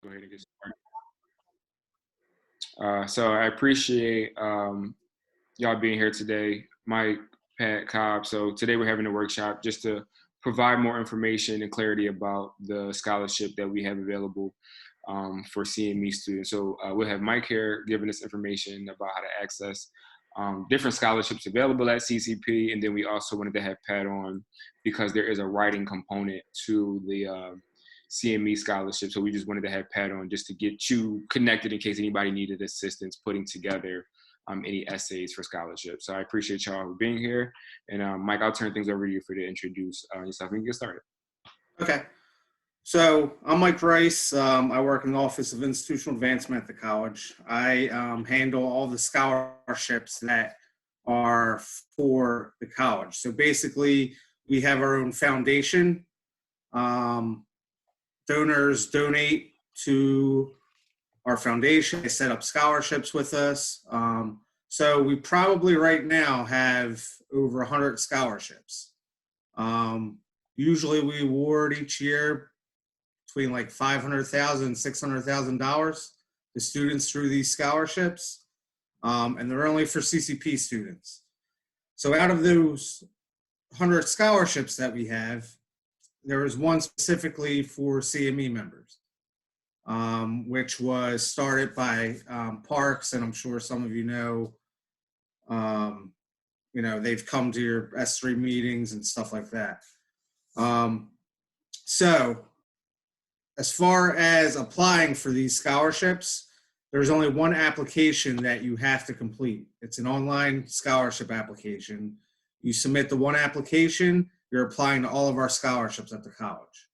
Go ahead and get started. So I appreciate y'all being here today, Mike, Pat, Cobb. So today we're having a workshop just to provide more information and clarity about the scholarship that we have available for CME students. So we'll have Mike here giving us information about how to access different scholarships available at CCP. And then we also wanted to have Pat on because there is a writing component to the CME scholarship. So we just wanted to have Pat on just to get you connected in case anybody needed assistance putting together any essays for scholarships. So I appreciate y'all for being here. And Mike, I'll turn things over to you for to introduce yourself and get started. Okay. So I'm Mike Rice. I work in the Office of Institutional Advancement at the college. I handle all the scholarships that are for the college. So basically, we have our own foundation. Donors donate to our foundation. They set up scholarships with us. So we probably right now have over 100 scholarships. Usually we award each year between like $500,000 and $600,000 to students through these scholarships. And they're only for CCP students. So out of those 100 scholarships that we have, there was one specifically for CME members, which was started by Parks, and I'm sure some of you know, they've come to your S3 meetings and stuff like that. So as far as applying for these scholarships, there's only one application that you have to complete. It's an online scholarship application. You submit the one application, you're applying to all of our scholarships at the college.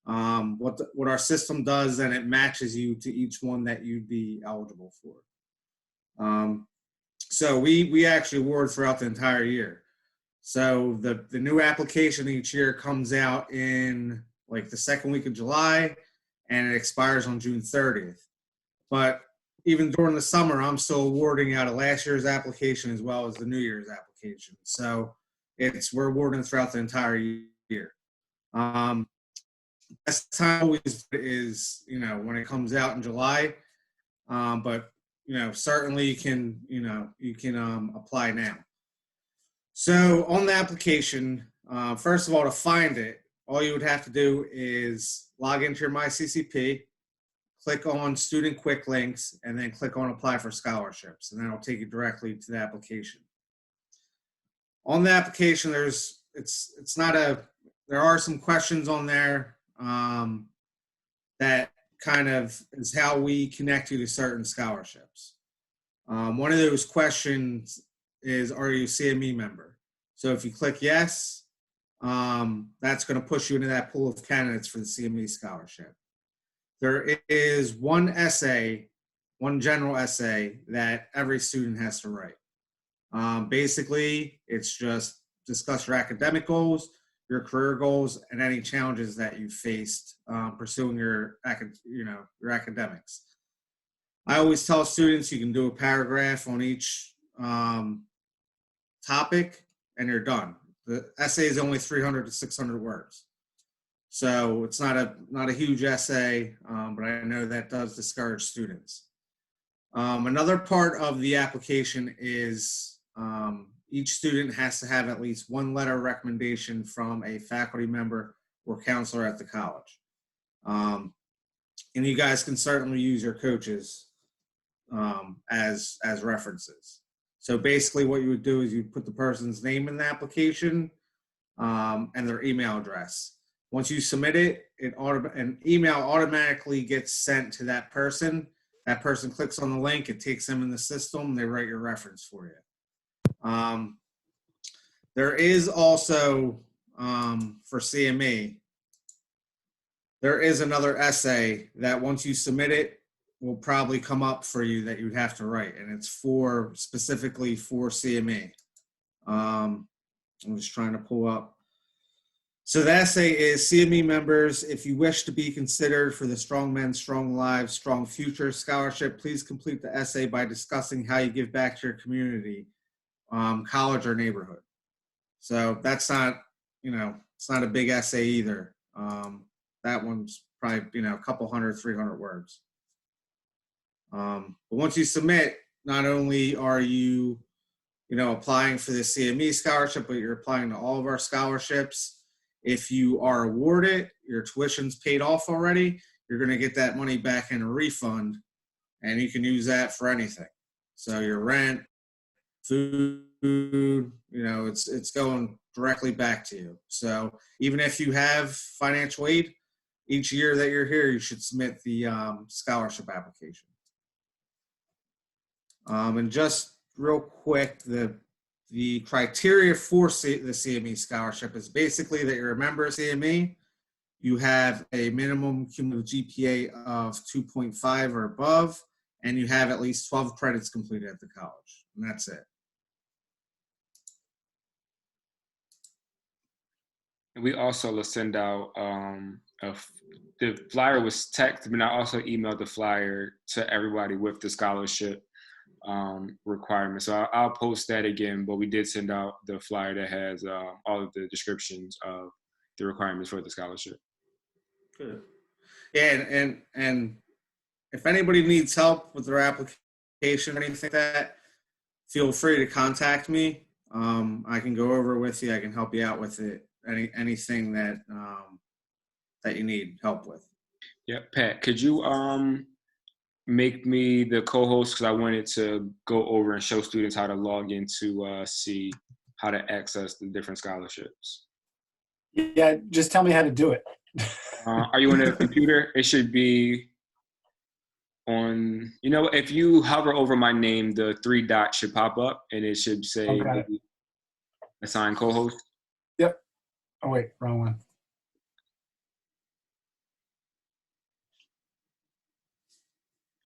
What our system does, then it matches you to each one that you'd be eligible for. So we actually award throughout the entire year. So the new application each year comes out in like the second week of July, and it expires on June 30th. But even during the summer, I'm still awarding out of last year's application as well as the New Year's application. So we're awarding throughout the entire year. Best time always is, when it comes out in July. But, certainly you can apply now. So on the application, first of all, to find it, all you would have to do is log into your MyCCP, click on Student Quick Links, and then click on Apply for Scholarships, and that'll take you directly to the application. On the application, there are some questions on there that kind of is how we connect you to certain scholarships. One of those questions is, are you a CME member? So if you click yes, that's going to push you into that pool of candidates for the CME scholarship. There is one general essay that every student has to write. Basically, it's just discuss your academic goals, your career goals, and any challenges that you faced pursuing your academics. I always tell students you can do a paragraph on each topic, and you're done. The essay is only 300 to 600 words. So it's not a huge essay, but I know that does discourage students. Another part of the application is each student has to have at least one letter of recommendation from a faculty member or counselor at the college. And you guys can certainly use your coaches as references. So basically what you would do is you put the person's name in the application and their email address. Once you submit it, an email automatically gets sent to that person. That person clicks on the link, it takes them in the system, they write your reference for you. There is also, for CME, there is another essay that once you submit it, will probably come up for you that you'd have to write, and it's specifically for CME. I'm just trying to pull up. So the essay is, CME members, if you wish to be considered for the Strong Men, Strong Lives, Strong Future Scholarship, please complete the essay by discussing how you give back to your community, college or neighborhood. So that's not, it's not a big essay either. That one's probably, a couple hundred, 300 words. But once you submit, not only are you, applying for the CME scholarship, but you're applying to all of our scholarships. If you are awarded, your tuition's paid off already, you're going to get that money back in a refund, and you can use that for anything. So your rent, food, it's going directly back to you. So even if you have financial aid, each year that you're here, you should submit the scholarship application. And just real quick, the criteria for the CME scholarship is basically that you're a member of CME, you have a minimum cumulative GPA of 2.5 or above, and you have at least 12 credits completed at the college, and that's it. And we also will send out the flyer was texted, but I also emailed the flyer to everybody with the scholarship requirements. So I'll post that again, but we did send out the flyer that has all of the descriptions of the requirements for the scholarship. Good. Yeah, and if anybody needs help with their application or anything like that, feel free to contact me. I can go over with you. I can help you out with it. Anything that that you need help with. Yeah, Pat, could you make me the co-host, because I wanted to go over and show students how to log in to see how to access the different scholarships. Yeah, just tell me how to do it. Are you on a computer? It should be on, if you hover over my name, the 3 dots should pop up and it should say assign co-host. Yep. Oh, wait, wrong one.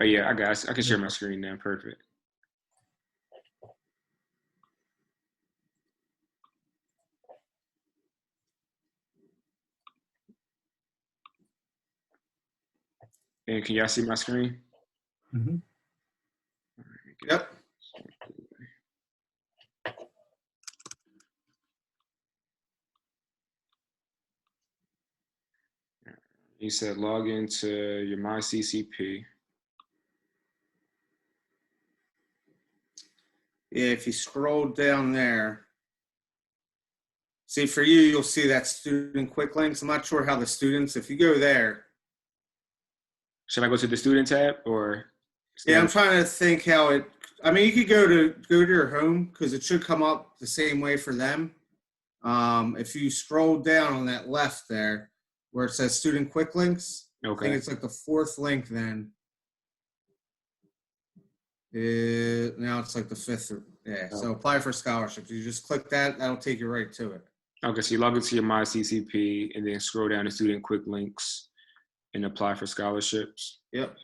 Oh yeah, I can share my screen now. Perfect. And can y'all see my screen? Mm-hmm. Yep. You said log into your MyCCP. Yeah, if you scroll down there, see for you, you'll see that student quick links. I'm not sure how the students, if you go there. Should I go to the student tab or? Yeah, I'm trying to think how it, you could go to your home because it should come up the same way for them. If you scroll down on that left there where it says student quick links, okay. I think it's like the 4th link then. Now it's like the 5th. Yeah, so apply for scholarships. You just click that, that'll take you right to it. Okay, so you log into your MyCCP and then scroll down to student quick links and apply for scholarships. Yep.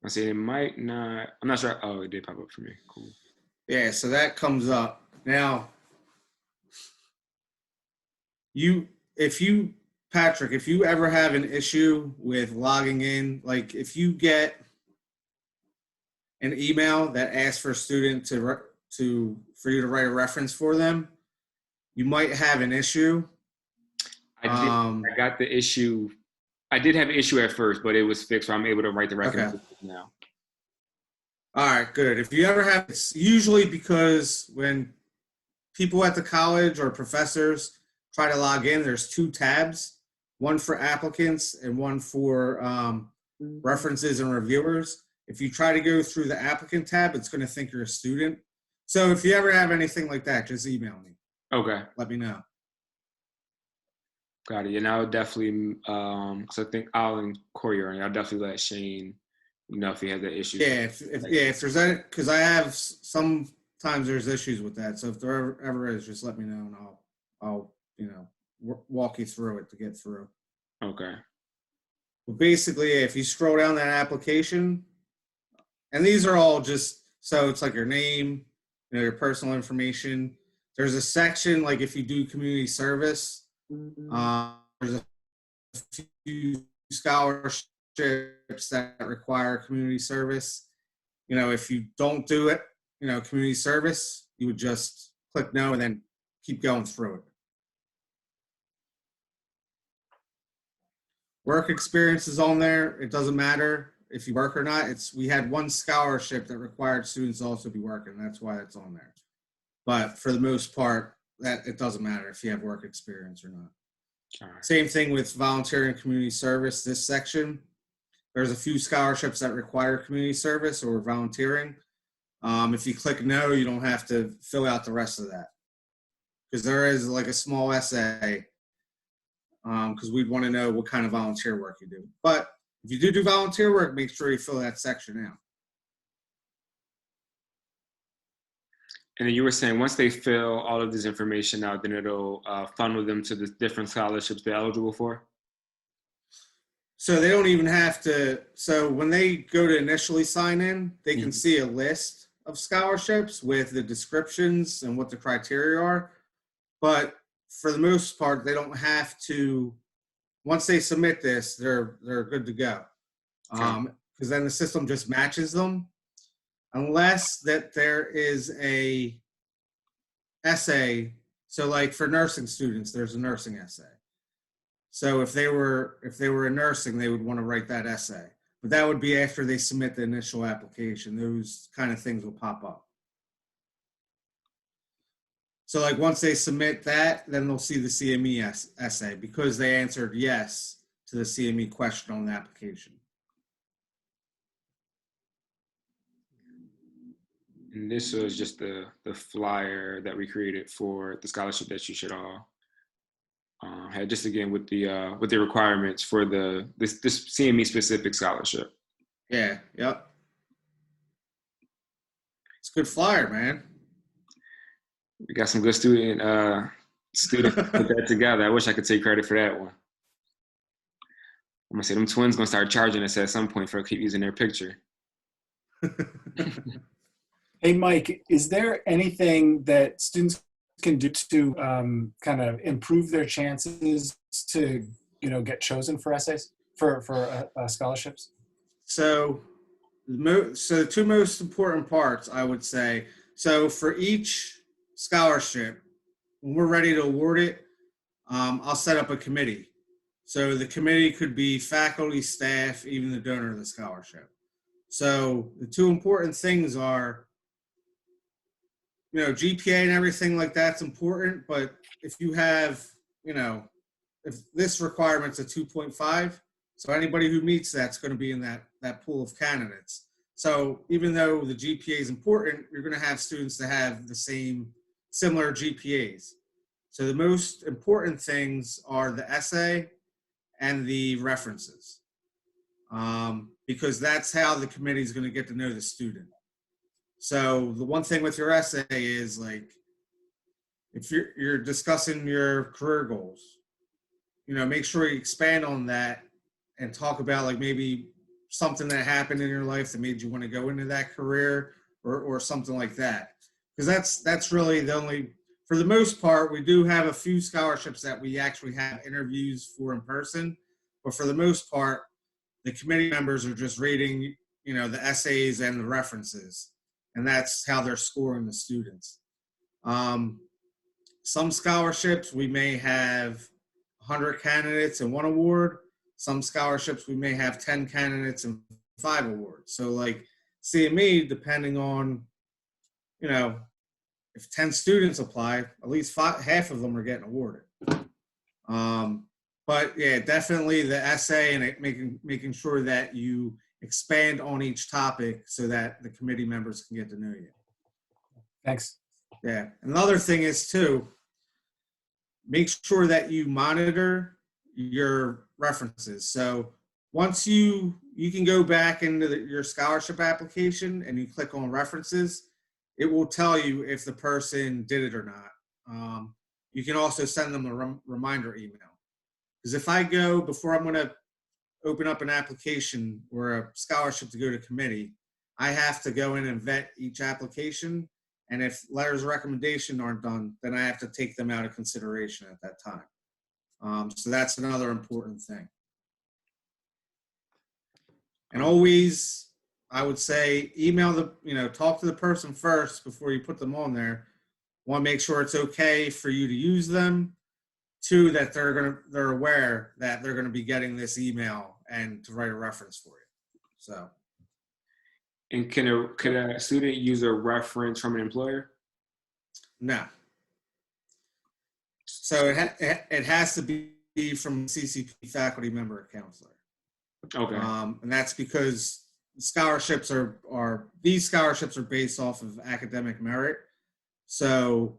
I see it might not, I'm not sure. Oh, it did pop up for me. Cool. Yeah, so that comes up. Now, Patrick, if you ever have an issue with logging in, like if you get an email that asks for a student for you to write a reference for them, you might have an issue. I got the issue. I did have an issue at first, but it was fixed, so I'm able to write the recommendation now. All right, good. If you ever have, it's usually because when people at the college or professors try to log in, there's 2 tabs, one for applicants and one for references and reviewers. If you try to go through the applicant tab, it's going to think you're a student. So if you ever have anything like that, just email me. Okay. Let me know. Got it. And I'll definitely, because I think I'll inquire, I'll definitely let Shane know if he has that issue. Yeah, if there's any, because I have sometimes there's issues with that. So if there ever is, just let me know and I'll walk you through it to get through. Okay. But basically, if you scroll down that application, and these are all just, so it's like your name, your personal information. There's a section, like if you do community service, there's a few scholarships that require community service. If you don't do it, community service, you would just click no and then keep going through it. Work experience is on there. It doesn't matter if you work or not. We had one scholarship that required students to also be working. That's why it's on there. But for the most part, that it doesn't matter if you have work experience or not. Right. Same thing with volunteering and community service. This section, there's a few scholarships that require community service or volunteering. If you click no, you don't have to fill out the rest of that, because there is like a small essay, because we'd want to know what kind of volunteer work you do. But if you do volunteer work, make sure you fill that section out. And then you were saying once they fill all of this information out, then it'll funnel them to the different scholarships they're eligible for? So they don't even have to, so when they go to initially sign in, they can see a list of scholarships with the descriptions and what the criteria are. But for the most part, they don't have to, once they submit this, they're good to go. Because then the system just matches them, unless that there is a essay. So like for nursing students, there's a nursing essay. So if they were in nursing, they would want to write that essay. But that would be after they submit the initial application. Those kind of things will pop up. So like once they submit that, then they'll see the CME essay because they answered yes to the CME question on the application. And this was just the flyer that we created for the scholarship that you should all had, just again with the requirements for this CME specific scholarship. Yeah, yep. It's a good flyer, man. We got some good students put that together. I wish I could take credit for that one. I'm gonna say them twins gonna start charging us at some point for keep using their picture. Hey, Mike, is there anything that students can do to kind of improve their chances to, get chosen for essays, for scholarships? So the two most important parts, I would say. So for each scholarship, when we're ready to award it, I'll set up a committee. So the committee could be faculty, staff, even the donor of the scholarship. So the two important things are, GPA and everything like that's important, but if you have, if this requirement's a 2.5, so anybody who meets that's going to be in that pool of candidates. So even though the GPA is important, you're going to have students that have the similar GPAs. So the most important things are the essay and the references, because that's how the committee is going to get to know the student. So the one thing with your essay is, like, if you're discussing your career goals, make sure you expand on that and talk about like maybe something that happened in your life that made you want to go into that career or something like that. Because that's really the only, for the most part, we do have a few scholarships that we actually have interviews for in person, but for the most part, the committee members are just reading, the essays and the references, and that's how they're scoring the students. Some scholarships, we may have 100 candidates and 1 award. Some scholarships, we may have 10 candidates and 5 awards. So like CME, depending on, if 10 students apply, at least half of them are getting awarded. But yeah, definitely the essay and making sure that you expand on each topic so that the committee members can get to know you. Thanks. Yeah. Another thing is too, make sure that you monitor your references. So once you can go back into your scholarship application and you click on references, it will tell you if the person did it or not. You can also send them a reminder email. Because if I go, before I'm going to open up an application or a scholarship to go to committee, I have to go in and vet each application. And if letters of recommendation aren't done, then I have to take them out of consideration at that time. So that's another important thing. And always, I would say, email talk to the person first before you put them on there. Want to make sure it's okay for you to use them. two, that they're aware that they're gonna be getting this email and to write a reference for you. So And could a student use a reference from an employer? no. So it has to be from CCP faculty member or counselor. Okay. And that's because scholarships are based off of academic merit. So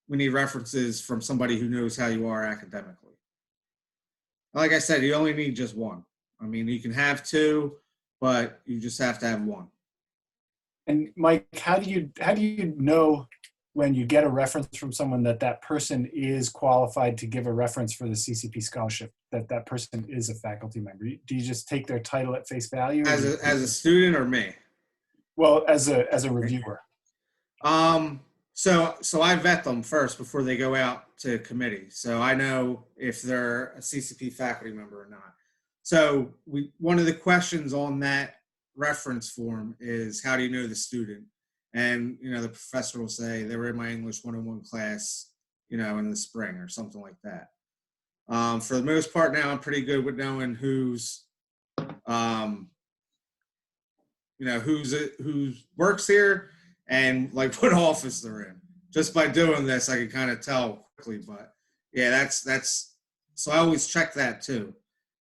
we need references from somebody who knows how you are academically. Like I said, you only need just one. I mean, you can have two, but you just have to have one. And Mike, how do you know when you get a reference from someone that person is qualified to give a reference for the CCP scholarship, that person is a faculty member? Do you just take their title at face value? As a student or me? Well, as a reviewer. So I vet them first before they go out to committee. So I know if they're a CCP faculty member or not. So one of the questions on that reference form is, how do you know the student? And, the professor will say they were in my English 101 class, in the spring or something like that. For the most part now, I'm pretty good with knowing who's works here and like what office they're in. Just by doing this, I can kind of tell quickly. But yeah, that's so I always check that too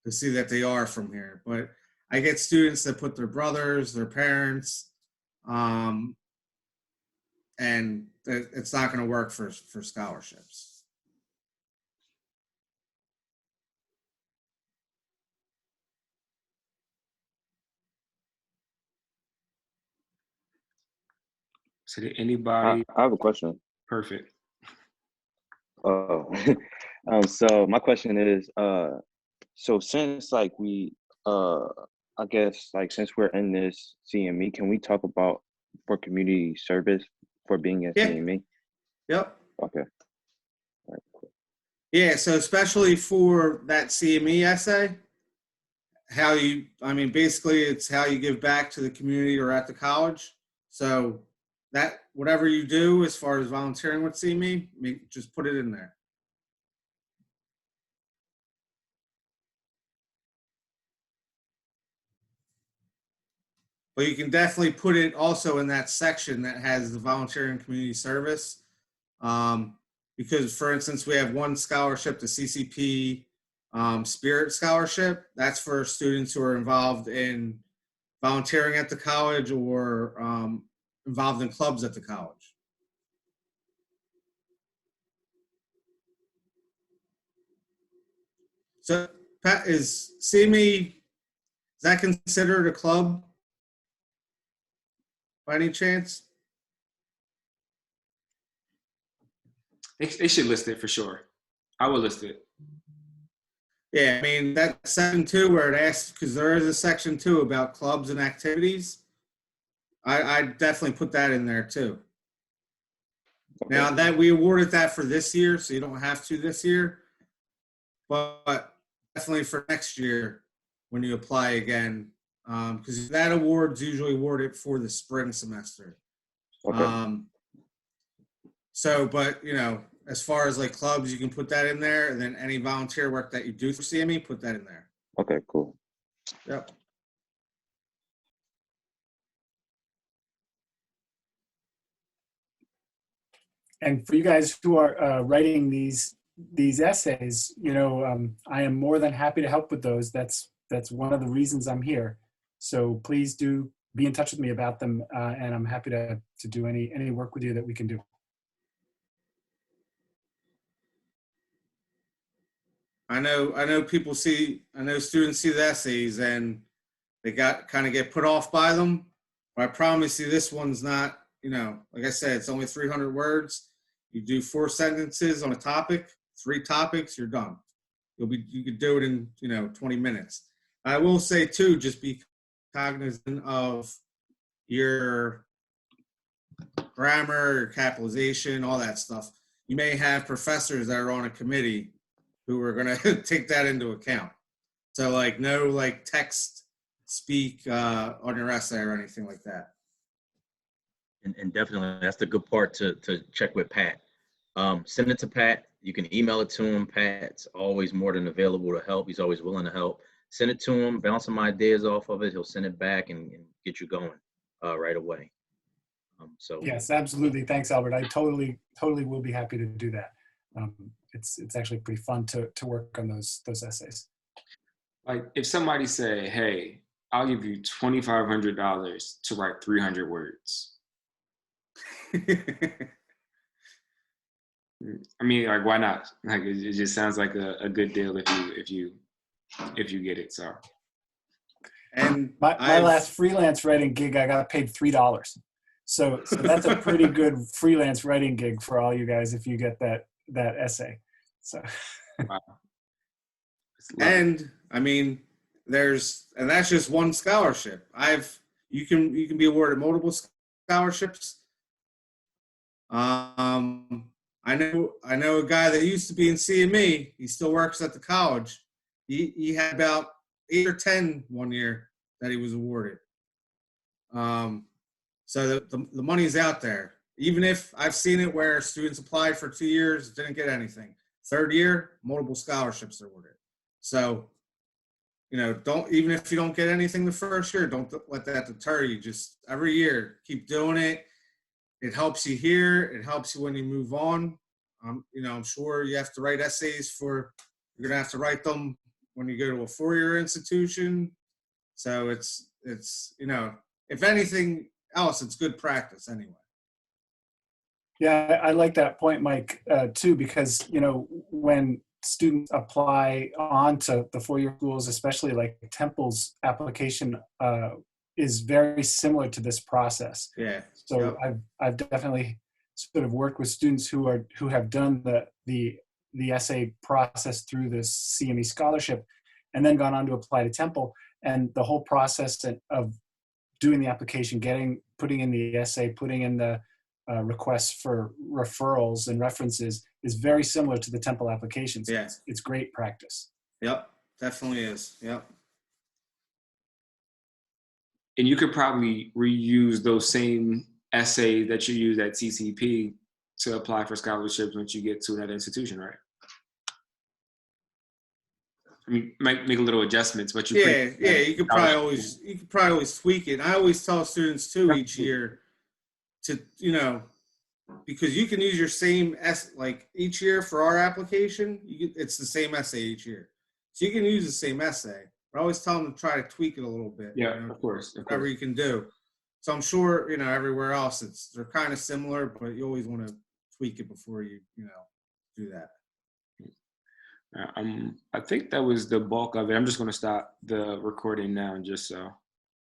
to see that they are from here. But I get students that put their brothers, their parents, and it's not going to work for scholarships. So did anybody? I have a question. Perfect. Oh, so my question is, so since like I guess like since we're in this CME, can we talk about for community service for being a CME? Yep. Okay. All right, cool. Yeah, so especially for that CME essay, basically it's how you give back to the community or at the college. So that whatever you do as far as volunteering with CME, just put it in there. But you can definitely put it also in that section that has the volunteering community service. Because, for instance, we have one scholarship, the CCP Spirit Scholarship. That's for students who are involved in volunteering at the college or involved in clubs at the college. So, Pat, is CME, is that considered a club by any chance? They should list it for sure. I will list it. Yeah, that's section 2 where it asks, because there is a section 2 about clubs and activities. I definitely put that in there too. Okay. Now that we awarded that for this year, so you don't have to this year, but definitely for next year when you apply again, because that award's usually awarded for the spring semester. Okay. But as far as like clubs, you can put that in there, and then any volunteer work that you do for CME, put that in there. Okay, cool. Yep. And for you guys who are writing these essays, I am more than happy to help with those. That's one of the reasons I'm here. So please do be in touch with me about them, and I'm happy to do any work with you that we can do. I know students see the essays and they kind of get put off by them. But I promise you, this one's not, like I said, it's only 300 words. You do 4 sentences on a topic, 3 topics, you're done. You could do it in, 20 minutes. I will say too, just be cognizant of your grammar, your capitalization, all that stuff. You may have professors that are on a committee who are going to take that into account. So no text speak on your essay or anything like that. And definitely that's the good part to check with Pat. Send it to Pat. You can email it to him. Pat's always more than available to help. He's always willing to help. Send it to him, bounce some ideas off of it. He'll send it back and get you going right away. So yes, absolutely. Thanks, Albert. I totally will be happy to do that. It's actually pretty fun to work on those essays. Like if somebody say, "Hey, I'll give you $2,500 to write 300 words." I mean, like, why not? Like, it just sounds like a good deal if you get it. So, And my last freelance writing gig, I got paid $3. So that's a pretty good freelance writing gig for all you guys if you get that essay. So, wow. and I mean, and that's just one scholarship. You can be awarded multiple scholarships. I know a guy that used to be in CME. He still works at the college. He had about 8 or 10 one year that he was awarded. So the money's out there. Even if I've seen it where students applied for 2 years, didn't get anything. Third year, multiple scholarships are awarded. So, even if you don't get anything the first year, don't let that deter you. Just every year, keep doing it. It helps you here. It helps you when you move on. I'm sure you have to write essays you're going to have to write them when you go to a 4-year institution. So it's if anything else, it's good practice anyway. yeah, I like that point, Mike, too, because, when students apply onto the 4-year schools, especially like Temple's application is very similar to this process. Yeah. So yep. I've definitely sort of worked with students who have done the essay process through this CME scholarship and then gone on to apply to Temple. And the whole process of doing the application, putting in the essay, putting in the requests for referrals and references is very similar to the Temple applications. Yeah. It's great practice. Yep, definitely is. Yep. And you could probably reuse those same essays that you use at TCP to apply for scholarships once you get to another institution, right? I mean, make a little adjustments, but you you could probably always tweak it. I always tell students too each year to because you can use your same like each year for our application. It's the same essay each year, so you can use the same essay. But I always tell them to try to tweak it a little bit. Yeah, of course. Whatever you can do. So I'm sure everywhere else they're kind of similar, but you always want to tweak it before you do that. I think that was the bulk of it. I'm just going to stop the recording now, just so.